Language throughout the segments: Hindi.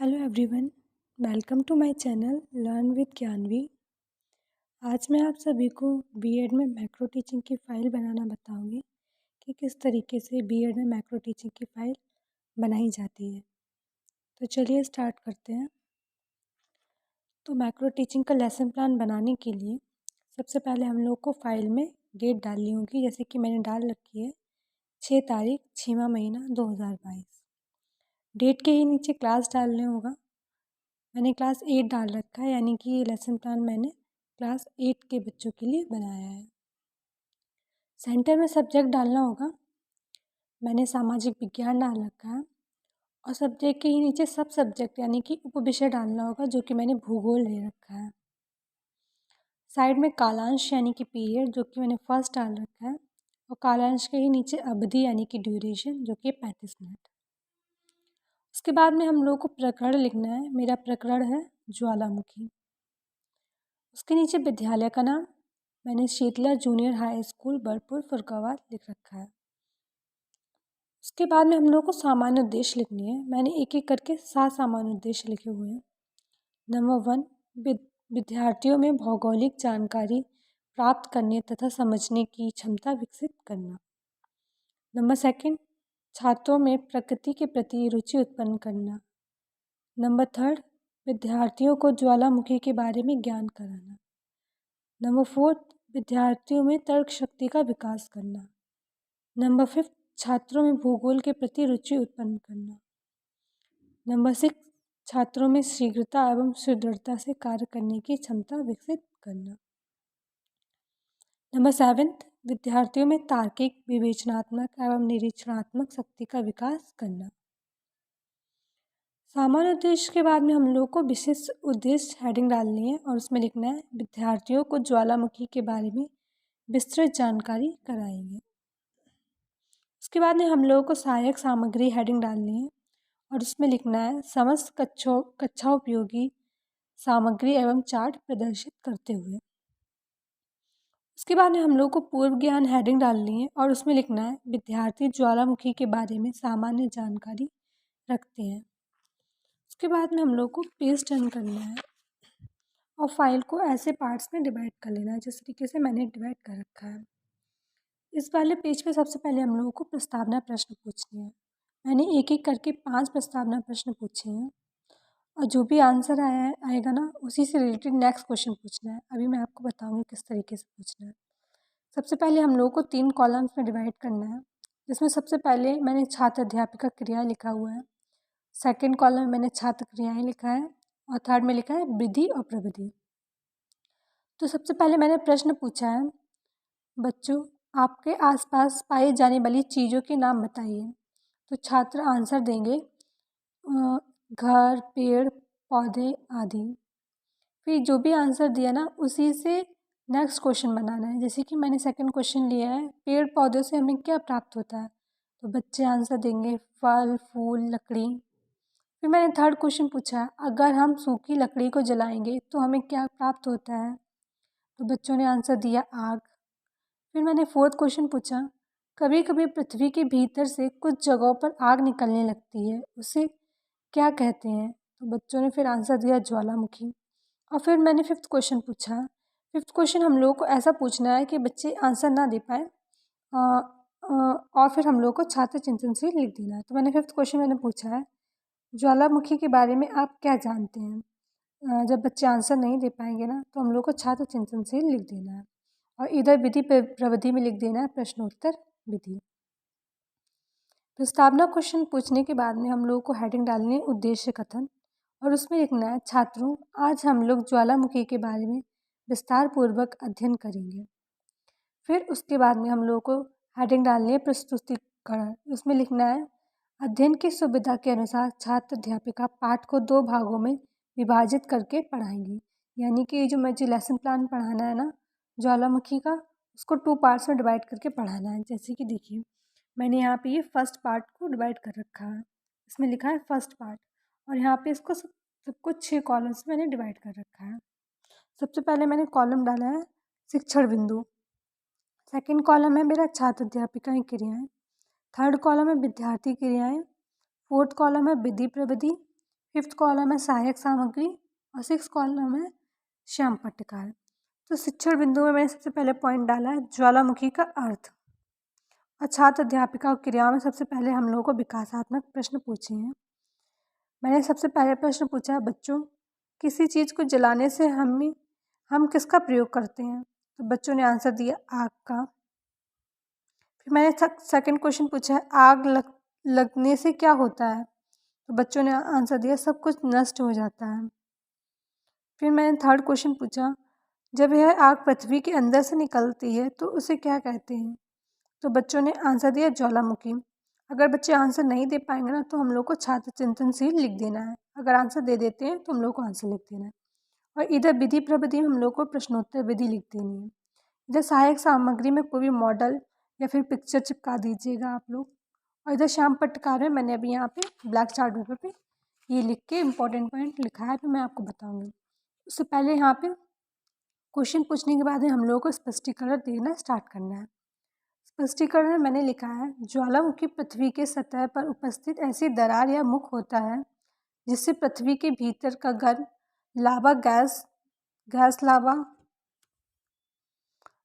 Hello everyone, welcome to my channel learn with Gyanvi. आज मैं आप सभी को बीएड में मैक्रो टीचिंग की फ़ाइल बनाना बताऊंगी कि किस तरीके से बीएड में मैक्रो टीचिंग की फ़ाइल बनाई जाती है। तो चलिए स्टार्ट करते हैं। तो मैक्रो टीचिंग का लेसन प्लान बनाने के लिए सबसे पहले हम लोग को फ़ाइल में डेट डालनी होगी, जैसे कि मैंने डाल रखी है 6 तारीख 6वां महीना 2022। डेट के ही नीचे क्लास डालने होगा। मैंने क्लास 8 डाल रखा है, यानी कि ये लेसन प्लान मैंने क्लास 8 के बच्चों के लिए बनाया है। सेंटर में सब्जेक्ट डालना होगा। मैंने सामाजिक विज्ञान डाल रखा है और सब्जेक्ट के ही नीचे सब सब्जेक्ट यानी कि उपविषय डालना होगा, जो कि मैंने भूगोल ले रखा है। साइड में कालांश यानी कि पीरियड, जो कि मैंने फर्स्ट डाल रखा है, और कालांश के ही नीचे अवधि यानी कि ड्यूरेशन, जो कि 35 मिनट। उसके बाद में हम लोग को प्रकरण लिखना है। मेरा प्रकरण है ज्वालामुखी। उसके नीचे विद्यालय का नाम मैंने शीतला जूनियर हाई स्कूल बरपुर फुरकाबाद लिख रखा है। उसके बाद में हम लोग को सामान्य उद्देश्य लिखनी है। मैंने एक एक करके 7 सामान्य उद्देश्य लिखे हुए हैं। नंबर 1, विद्यार्थियों में भौगोलिक जानकारी प्राप्त करने तथा समझने की क्षमता विकसित करना। नंबर 2, छात्रों में प्रकृति के प्रति रुचि उत्पन्न करना। नंबर 3, विद्यार्थियों को ज्वालामुखी के बारे में ज्ञान कराना। नंबर 4, विद्यार्थियों में तर्क शक्ति का विकास करना। नंबर 5, छात्रों में भूगोल के प्रति रुचि उत्पन्न करना। नंबर 6, छात्रों में शीघ्रता एवं सुदृढ़ता से कार्य करने की क्षमता विकसित करना। नंबर 7, विद्यार्थियों में तार्किक, विवेचनात्मक एवं निरीक्षणात्मक शक्ति का विकास करना। सामान्य उद्देश्य के बाद में हम लोग को विशिष्ट उद्देश्य हेडिंग डालनी है और उसमें लिखना है विद्यार्थियों को ज्वालामुखी के बारे में विस्तृत जानकारी कराएंगे। उसके बाद में हम लोगों को सहायक सामग्री हेडिंग डालनी है और उसमें लिखना है समस्त कक्षा उपयोगी सामग्री एवं चार्ट प्रदर्शित करते हुए। उसके बाद में हम लोग को पूर्व ज्ञान हेडिंग डालनी है और उसमें लिखना है विद्यार्थी ज्वालामुखी के बारे में सामान्य जानकारी रखते हैं। उसके बाद में हम लोग को पेज टर्न करना है और फाइल को ऐसे पार्ट्स में डिवाइड कर लेना है जिस तरीके से मैंने डिवाइड कर रखा है। इस वाले पेज पे सबसे पहले हम लोगों को प्रस्तावना प्रश्न पूछने हैं। मैंने एक एक करके 5 प्रस्तावना प्रश्न पूछे हैं और जो भी आंसर आएगा ना, उसी से रिलेटेड नेक्स्ट क्वेश्चन पूछना है। अभी मैं आपको बताऊंगी किस तरीके से पूछना है। सबसे पहले हम लोगों को 3 कॉलम्स में डिवाइड करना है, जिसमें सबसे पहले मैंने छात्र अध्यापिका क्रिया लिखा हुआ है। सेकेंड कॉलम में मैंने छात्र क्रियाएँ लिखा है और थर्ड में लिखा है विधि और प्रविधि। तो सबसे पहले मैंने प्रश्न पूछा है, बच्चों आपके आसपास पाई जाने वाली चीज़ों के नाम बताइए। तो छात्र आंसर देंगे घर, पेड़, पौधे आदि। फिर जो भी आंसर दिया ना, उसी से नेक्स्ट क्वेश्चन बनाना है। जैसे कि मैंने सेकंड क्वेश्चन लिया है, पेड़ पौधों से हमें क्या प्राप्त होता है। तो बच्चे आंसर देंगे फल, फूल, लकड़ी। फिर मैंने थर्ड क्वेश्चन पूछा, अगर हम सूखी लकड़ी को जलाएंगे तो हमें क्या प्राप्त होता है। तो बच्चों ने आंसर दिया आग। फिर मैंने फोर्थ क्वेश्चन पूछा, कभी कभी पृथ्वी के भीतर से कुछ जगहों पर आग निकलने लगती है, उसे क्या कहते हैं। तो बच्चों ने फिर आंसर दिया ज्वालामुखी। और फिर मैंने फिफ्थ क्वेश्चन पूछा। फिफ्थ क्वेश्चन हम लोगों को ऐसा पूछना है कि बच्चे आंसर ना दे पाए और फिर हम लोग को छात्र चिंतन से लिख देना है। तो मैंने फिफ्थ क्वेश्चन मैंने पूछा है, ज्वालामुखी के बारे में आप क्या जानते हैं। जब बच्चे आंसर नहीं दे पाएंगे ना, तो हम लोग को छात्र चिंतन से लिख देना है और इधर विधि प्रविधि में लिख देना है प्रश्नोत्तर विधि। प्रस्तावना क्वेश्चन पूछने के बाद में हम लोगों को हेडिंग डालनी है उद्देश्य कथन और उसमें लिखना है छात्रों आज हम लोग ज्वालामुखी के बारे में विस्तार पूर्वक अध्ययन करेंगे। फिर उसके बाद में हम लोगों को हेडिंग डालनी है प्रस्तुतिकरण। उसमें लिखना है अध्ययन की सुविधा के अनुसार छात्र अध्यापिका पाठ को 2 भागों में विभाजित करके पढ़ाएंगी। यानी कि जो मुझे लेसन प्लान पढ़ाना है ना ज्वालामुखी का, उसको 2 पार्ट्स में डिवाइड करके पढ़ाना है। जैसे कि देखिए मैंने यहाँ पे ये फर्स्ट पार्ट को डिवाइड कर रखा है, इसमें लिखा है फर्स्ट पार्ट और यहाँ पे इसको सबको 6 कॉलम्स में मैंने डिवाइड कर रखा है। सबसे पहले मैंने कॉलम डाला है शिक्षण बिंदु। सेकंड कॉलम है मेरा छात्र अध्यापिका क्रियाएँ। थर्ड कॉलम है विद्यार्थी क्रियाएँ। फोर्थ कॉलम है विधि प्रविधि। 5th कॉलम है सहायक सामग्री और 6th कॉलम है श्याम पट्टिकार। तो शिक्षण बिंदु में मैंने सबसे पहले पॉइंट डाला है ज्वालामुखी का अर्थ। और छात्र अध्यापिका क्रियाओं में सबसे पहले हम लोगों को विकासात्मक प्रश्न पूछे हैं। मैंने सबसे पहले प्रश्न पूछा है बच्चों, किसी चीज़ को जलाने से हम किसका प्रयोग करते हैं? तो बच्चों ने आंसर दिया आग का। फिर मैंने सेकंड क्वेश्चन पूछा है आग लगने से क्या होता है? तो बच्चों ने आंसर दिया सब कुछ नष्ट हो जाता है। फिर मैंने थर्ड क्वेश्चन पूछा जब यह आग पृथ्वी के अंदर से निकलती है तो उसे क्या कहते हैं? तो बच्चों ने आंसर दिया ज्वालामुखी। अगर बच्चे आंसर नहीं दे पाएंगे ना तो हम लोग को छात्र चिंतनशील लिख देना है। अगर आंसर दे देते हैं तो हम लोग को आंसर लिख देना है। और इधर विधि प्रविधि में हम लोग को प्रश्नोत्तर विधि लिख देनी है। इधर सहायक सामग्री में कोई भी मॉडल या फिर पिक्चर चिपका दीजिएगा आप लोग। और इधर श्याम पट्टिकार में मैंने अभी यहाँ पे ब्लैक चार्ट पेपर पे ये लिख के इम्पोर्टेंट पॉइंट लिखा है, तो मैं आपको बताऊँगी। उससे पहले यहाँ पे क्वेश्चन पूछने के बाद हम लोगों को स्पष्टीकरण देना स्टार्ट करना है। स्पष्टीकरण में मैंने लिखा है ज्वालामुखी पृथ्वी के सतह पर उपस्थित ऐसी दरार या मुख होता है जिससे पृथ्वी के भीतर का गर्म लावा गैस लावा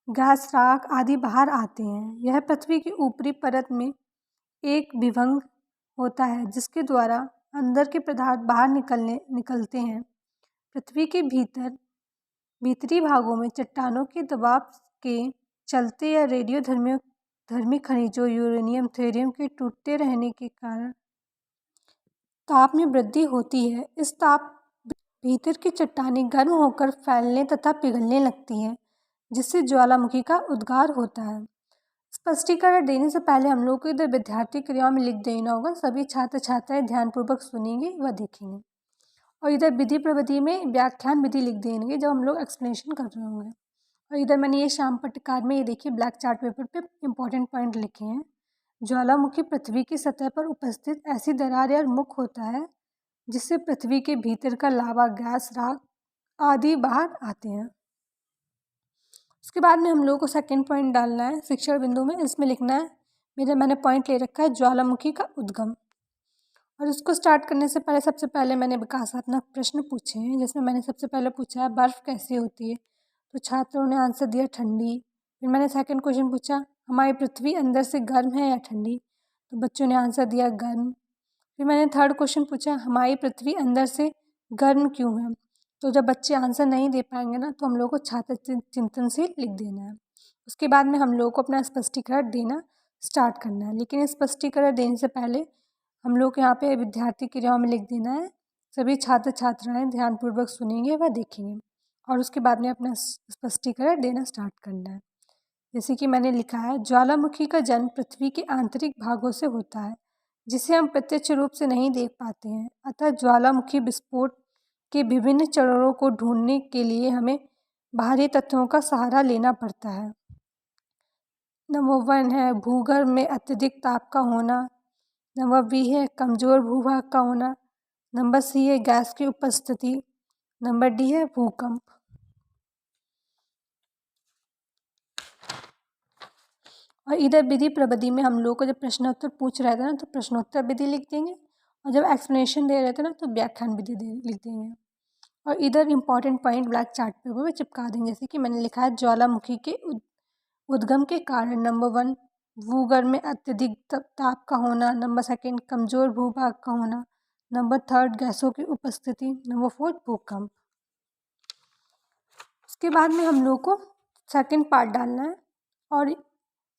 गैस राख आदि बाहर आते हैं। यह पृथ्वी की ऊपरी परत में एक विभंग होता है जिसके द्वारा अंदर के पदार्थ बाहर निकलते हैं। पृथ्वी के भीतरी भागों में चट्टानों के दबाव के चलते या रेडियोधर्मी खनिजों यूरेनियम थोरियम के टूटते रहने के कारण ताप में वृद्धि होती है। इस ताप भीतर की चट्टानें गर्म होकर फैलने तथा पिघलने लगती हैं जिससे ज्वालामुखी का उद्गार होता है। स्पष्टीकरण देने से पहले हम लोग को इधर विद्यार्थी क्रियाओं में लिख देना होगा। सभी छात्र छात्राएं ध्यानपूर्वक सुनेंगे व देखेंगे। और इधर विधि प्रविधि में व्याख्यान विधि लिख देंगे जब हम लोग एक्सप्लेनेशन कर रहे होंगे। और इधर मैंने ये श्याम पट्टिकार में ये देखिए ब्लैक चार्ट पेपर पे इंपॉर्टेंट पॉइंट लिखे हैं। ज्वालामुखी पृथ्वी की सतह पर उपस्थित ऐसी दरार या मुख होता है जिससे पृथ्वी के भीतर का लावा गैस राख आदि बाहर आते हैं। उसके बाद में हम लोगों को सेकंड पॉइंट डालना है शिक्षण बिंदु में। इसमें लिखना है मैंने पॉइंट ले रखा है ज्वालामुखी का उद्गम। और इसको स्टार्ट करने से पहले सबसे पहले मैंने विकासात्मक प्रश्न पूछे हैं जिसमें मैंने सबसे पहले पूछा है बर्फ़ कैसी होती है? तो छात्रों ने आंसर दिया ठंडी। फिर मैंने सेकंड क्वेश्चन पूछा हमारी पृथ्वी अंदर से गर्म है या ठंडी? तो बच्चों ने आंसर दिया गर्म। फिर मैंने थर्ड क्वेश्चन पूछा हमारी पृथ्वी अंदर से गर्म क्यों है? तो जब बच्चे आंसर नहीं दे पाएंगे ना तो हम लोग को छात्र चिंतनशील लिख देना है। उसके बाद में हम लोग को अपना स्पष्टीकरण देना स्टार्ट करना है। लेकिन स्पष्टीकरण देने से पहले हम लोग यहाँ पे विद्यार्थी क्रियाओं में लिख देना है सभी छात्र छात्राएं ध्यानपूर्वक सुनेंगे व देखेंगे। और उसके बाद में अपना स्पष्टीकरण देना स्टार्ट करना है। जैसे कि मैंने लिखा है ज्वालामुखी का जन्म पृथ्वी के आंतरिक भागों से होता है जिसे हम प्रत्यक्ष रूप से नहीं देख पाते हैं। अतः ज्वालामुखी विस्फोट के विभिन्न चरणों को ढूंढने के लिए हमें बाहरी तत्वों का सहारा लेना पड़ता है। नंबर 1 है भूगर्भ में अत्यधिक ताप का होना। नंबर बी है कमज़ोर भूभाग का होना। नंबर सी है गैस की उपस्थिति। नंबर डी है भूकंप। और इधर विधि प्रविधि में हम लोग को जब प्रश्नोत्तर पूछ रहे थे ना तो प्रश्नोत्तर विधि लिख देंगे और जब एक्सप्लेनेशन दे रहे थे ना तो व्याख्यान विधि लिख देंगे। और इधर important point black chart paper में चिपका देंगे। जैसे कि मैंने लिखा है ज्वालामुखी के उद्गम के कारण। नंबर 1 भूगर्भ में अत्यधिक ताप का होना। नंबर 2 कमज़ोर भूभाग का होना। नंबर 3 गैसों की उपस्थिति। नंबर 4 भूकंप। उसके बाद में हम लोग को सेकंड पार्ट डालना है और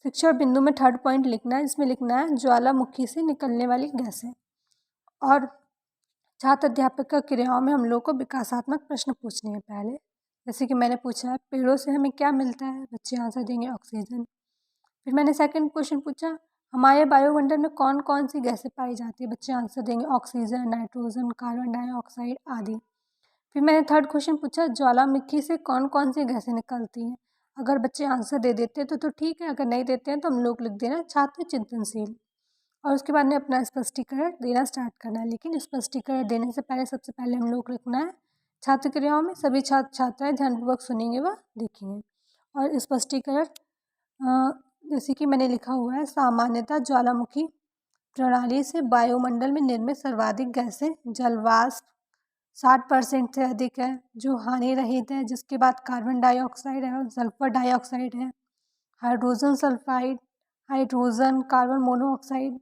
शिक्षण बिंदु में थर्ड पॉइंट लिखना है। इसमें लिखना है ज्वालामुखी से निकलने वाली गैसें। और छात्र अध्यापक का क्रियाओं में हम लोग को विकासात्मक प्रश्न पूछने हैं पहले। जैसे कि मैंने पूछा है पेड़ों से हमें क्या मिलता है? बच्चे आंसर देंगे ऑक्सीजन। फिर मैंने सेकंड क्वेश्चन पूछा हमारे वायुमंडल में कौन कौन सी गैसें पाई जाती है? बच्चे आंसर देंगे ऑक्सीजन, नाइट्रोजन, कार्बन डाइऑक्साइड आदि। फिर मैंने थर्ड क्वेश्चन पूछा ज्वालामुखी से कौन कौन सी गैसें निकलती हैं? अगर बच्चे आंसर दे देते हैं तो ठीक है, अगर नहीं देते हैं तो हम लोग लिख देना छात्र चिंतनशील। और उसके बाद में अपना स्पष्टीकरण देना स्टार्ट करना है। लेकिन स्पष्टीकरण देने से पहले सबसे पहले हम लोग लिखना है छात्र क्रियाओं में सभी छात्र छात्राएं ध्यानपूर्वक सुनेंगे व देखेंगे। और स्पष्टीकरण जैसे कि मैंने लिखा हुआ है सामान्यतः ज्वालामुखी प्रणाली से वायुमंडल में निर्मित सर्वाधिक गैसें जल वाष्प 60% से अधिक है, जो हानि रहित है, जिसके बाद कार्बन डाइऑक्साइड है और सल्फर डाइऑक्साइड है, hydrogen sulphide, hydrogen carbon monoxide,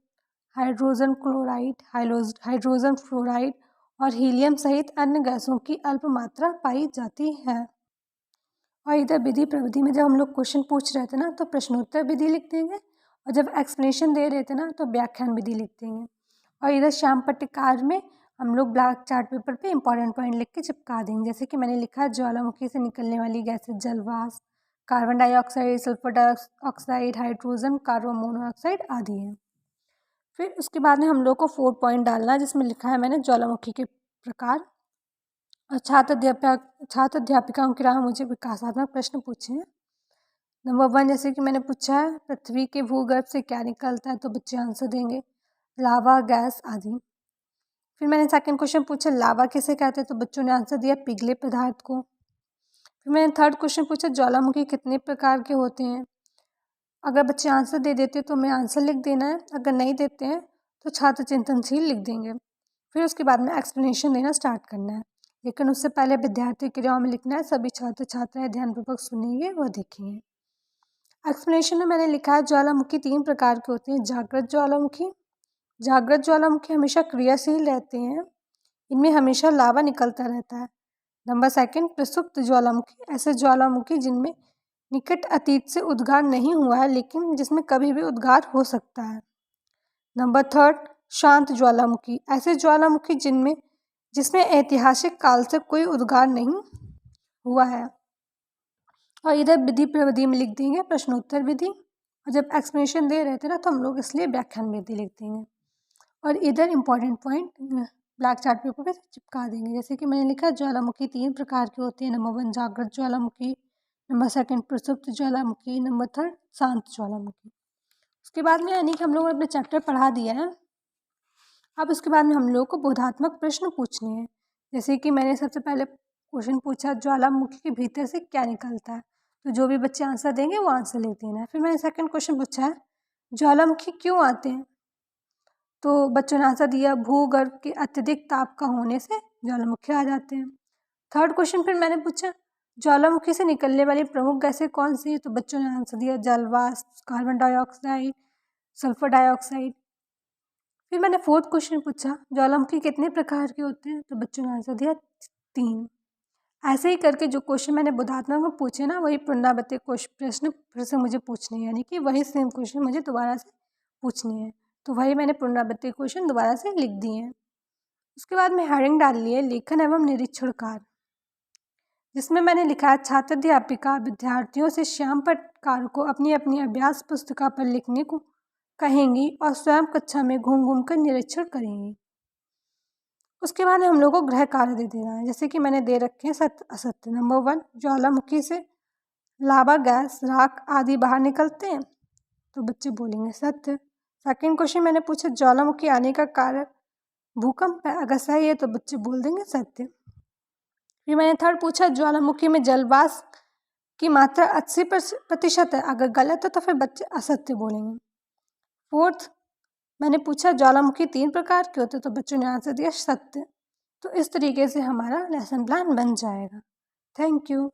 hydrogen chloride, hydrogen fluoride और हीलियम सहित अन्य गैसों की अल्प मात्रा पाई जाती है। और इधर विधि प्रविधि में जब हम लोग क्वेश्चन पूछ रहे थे ना तो प्रश्नोत्तर विधि लिख देंगे, और जब एक्सप्लेनेशन दे रहे थे ना तो व्याख्यान विधि लिख देंगे। और इधर श्याम पट्टिकार में हम लोग ब्लैक चार्ट पेपर पे इंपॉर्टेंट पॉइंट लिख के चिपका देंगे। जैसे कि मैंने लिखा है ज्वालामुखी से निकलने वाली गैसें जल वाष्प, carbon dioxide, sulphur dioxide, hydrogen carbon monoxide आदि हैं। फिर उसके बाद में हम लोग को 4 पॉइंट डालना है, जिसमें लिखा है मैंने ज्वालामुखी के प्रकार। और छात्र अध्यापिकाओं की राह मुझे विकासात्मक प्रश्न पूछे हैं। नंबर 1 जैसे कि मैंने पूछा है पृथ्वी के भूगर्भ से क्या निकलता है, तो बच्चे आंसर देंगे लावा, गैस आदि। फिर मैंने सेकंड क्वेश्चन पूछा लावा किसे कहते हैं, तो बच्चों ने आंसर दिया पिघले पदार्थ को। फिर मैंने थर्ड क्वेश्चन पूछा ज्वालामुखी कितने प्रकार के होते हैं। अगर बच्चे आंसर दे देते तो मैं आंसर लिख देना है, अगर नहीं देते हैं तो छात्र चिंतनशील लिख देंगे। फिर उसके बाद में एक्सप्लेनेशन देना स्टार्ट करना है, लेकिन उससे पहले विद्यार्थी क्रियाओं में लिखना है। सभी छात्र छात्राएं ध्यानपूर्वक सुनेंगे व देखेंगे। एक्सप्लेनेशन में मैंने लिखा है ज्वालामुखी 3 प्रकार के होते हैं। जागृत ज्वालामुखी हमेशा क्रियाशील रहते हैं, इनमें हमेशा लावा निकलता रहता है। नंबर 2 प्रसुप्त ज्वालामुखी, ऐसे ज्वालामुखी जिनमें निकट अतीत से उद्गार नहीं हुआ है लेकिन जिसमें कभी भी उद्गार हो सकता है। नंबर 3 शांत ज्वालामुखी, ऐसे ज्वालामुखी जिसमें ऐतिहासिक काल से कोई उद्गार नहीं हुआ है। और इधर विधि प्रविधि में लिख देंगे प्रश्नोत्तर विधि, और जब एक्सप्लेनेशन दे रहे थे ना तो हम लोग इसलिए व्याख्यान विधि लिख देंगे। और इधर important point black chart paper पे चिपका देंगे। जैसे कि मैंने लिखा ज्वालामुखी 3 प्रकार के होते हैं। नंबर 1 जागृत ज्वालामुखी, नंबर 2 प्रसुप्त ज्वालामुखी, नंबर 3 शांत ज्वालामुखी। उसके बाद में यानी कि हम लोगों ने अपने चैप्टर पढ़ा दिया है। अब उसके बाद में हम लोग को बोधात्मक प्रश्न पूछने हैं। जैसे कि मैंने सबसे पहले क्वेश्चन पूछा ज्वालामुखी के भीतर से क्या निकलता है, तो जो भी बच्चे आंसर देंगे वो आंसर लिख देना है। फिर मैंने सेकंड क्वेश्चन पूछा है ज्वालामुखी क्यों आते हैं, तो बच्चों ने आंसर दिया भूगर्भ के अत्यधिक ताप का होने से ज्वालामुखी आ जाते हैं। थर्ड क्वेश्चन फिर मैंने पूछा ज्वालामुखी से निकलने वाली प्रमुख गैसें कौन सी है, तो बच्चों ने आंसर दिया जल वाष्प, कार्बन डाइऑक्साइड, सल्फर डाइऑक्साइड। फिर मैंने फोर्थ क्वेश्चन पूछा ज्वालामुखी कितने प्रकार के होते हैं, तो बच्चों ने आंसर दिया 3। ऐसे ही करके जो क्वेश्चन मैंने बोधात्मक में पूछे ना वही पुनरावृत्ति प्रश्न फिर से मुझे पूछने हैं, यानी कि वही सेम क्वेश्चन मुझे दोबारा से पूछने हैं। तो वही मैंने पुनरावृत्ति क्वेश्चन दोबारा से लिख दिए हैं। उसके बाद में हेडिंग डाल ली है लेखन एवं निरीक्षण कार्य, जिसमें मैंने लिखा है छात्र अध्यापिका विद्यार्थियों से श्याम पट्टिकार को अपनी अपनी अभ्यास पुस्तिका पर लिखने को कहेंगी और स्वयं कक्षा में घूम घूम कर निरीक्षण करेंगी। उसके बाद हम लोग को गृह कार्य दे देना है। जैसे कि मैंने दे रखे हैं सत्य असत्य। नंबर 1 ज्वालामुखी से लावा, गैस, राख आदि बाहर निकलते हैं, तो बच्चे बोलेंगे सत्य। सेकंड क्वेश्चन मैंने पूछा ज्वालामुखी आने का कारण भूकंप है, अगर सही है तो बच्चे बोल देंगे सत्य। फिर मैंने थर्ड पूछा ज्वालामुखी में जल वाष्प की मात्रा 80% है, अगर गलत है तो फिर बच्चे असत्य बोलेंगे। फोर्थ मैंने पूछा ज्वालामुखी 3 प्रकार के होते, तो बच्चों ने आंसर दिया सत्य। तो इस तरीके से हमारा लेसन प्लान बन जाएगा। Thank you.